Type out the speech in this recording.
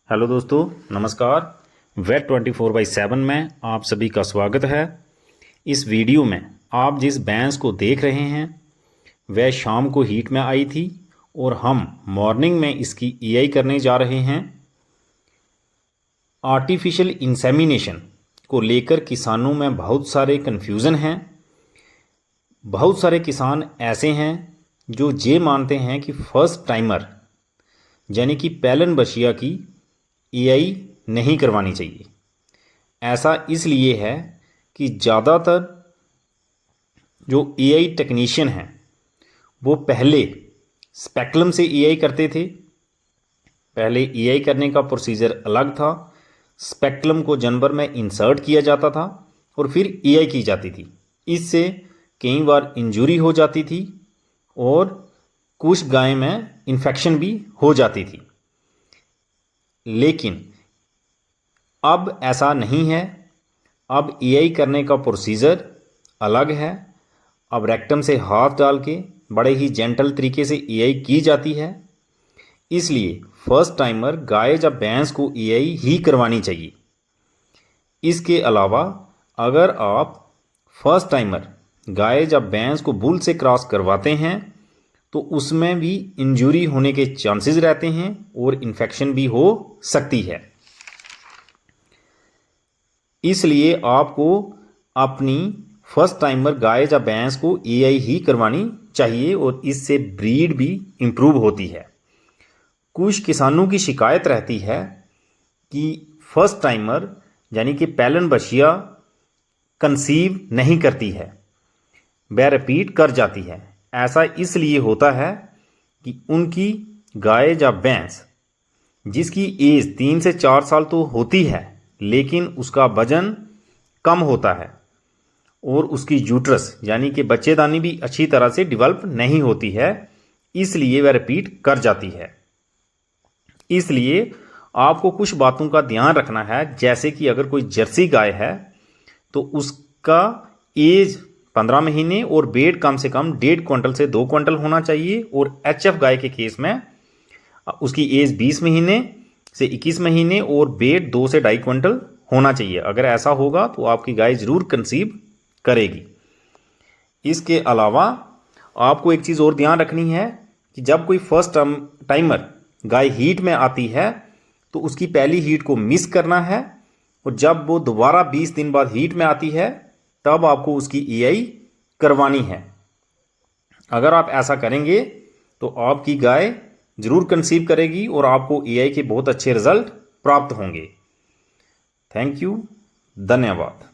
Hello दोस्तों, नमस्कार। Wait 24/7 में आप सभी का स्वागत है। इस वीडियो में आप जिस भैंस को देख रहे हैं वह शाम को हीट में आई थी और हम मॉर्निंग में इसकी ईआई करने जा रहे हैं। आर्टिफिशियल इंसेमिनेशन को लेकर किसानों में बहुत सारे कन्फ्यूज़न हैं। बहुत सारे किसान ऐसे हैं जो ये मानते हैं कि फर्स्ट टाइमर यानी कि पैलन बशिया की ईआई नहीं करवानी चाहिए। ऐसा इसलिए है कि ज़्यादातर जो ईआई टेक्नीशियन हैं वो पहले स्पेक्लम से ईआई करते थे। पहले ईआई करने का प्रोसीजर अलग था। स्पेक्लम को जानवर में इंसर्ट किया जाता था और फिर ईआई की जाती थी। इससे कई बार इंजरी हो जाती थी और कुछ गाय में इन्फेक्शन भी हो जाती थी। लेकिन अब ऐसा नहीं है। अब ईआई करने का प्रोसीजर अलग है। अब रेक्टम से हाथ डाल के बड़े ही जेंटल तरीके से ईआई की जाती है। इसलिए फर्स्ट टाइमर गाय या भैंस को ईआई ही करवानी चाहिए। इसके अलावा अगर आप फर्स्ट टाइमर गाय या भैंस को बुल से क्रॉस करवाते हैं तो उसमें भी इंजरी होने के चांसेस रहते हैं और इन्फेक्शन भी हो सकती है। इसलिए आपको अपनी फर्स्ट टाइमर गाय या भैंस को ईआई ही करवानी चाहिए और इससे ब्रीड भी इम्प्रूव होती है। कुछ किसानों की शिकायत रहती है कि फर्स्ट टाइमर यानी कि पैलन बशिया कंसीव नहीं करती है, वह रिपीट कर जाती है। ऐसा इसलिए होता है कि उनकी गाय या भैंस जिसकी एज 3 से 4 साल तो होती है लेकिन उसका वजन कम होता है और उसकी यूट्रस यानी कि बच्चेदानी भी अच्छी तरह से डेवलप नहीं होती है, इसलिए वह रिपीट कर जाती है। इसलिए आपको कुछ बातों का ध्यान रखना है, जैसे कि अगर कोई जर्सी गाय है तो उसका एज 15 महीने और वेट कम से कम 1.5 क्विंटल से 2 क्विंटल होना चाहिए। और एचएफ गाय के केस में उसकी एज 20 महीने से 21 महीने और वेट 2 से 2.5 क्विंटल होना चाहिए। अगर ऐसा होगा तो आपकी गाय ज़रूर कंसीव करेगी। इसके अलावा आपको एक चीज़ और ध्यान रखनी है कि जब कोई फर्स्ट टाइमर गाय हीट में आती है तो उसकी पहली हीट को मिस करना है और जब वो दोबारा 20 दिन बाद हीट में आती है तब आपको उसकी ईआई करवानी है। अगर आप ऐसा करेंगे तो आपकी गाय ज़रूर कंसीव करेगी और आपको ईआई के बहुत अच्छे रिजल्ट प्राप्त होंगे। थैंक यू, धन्यवाद।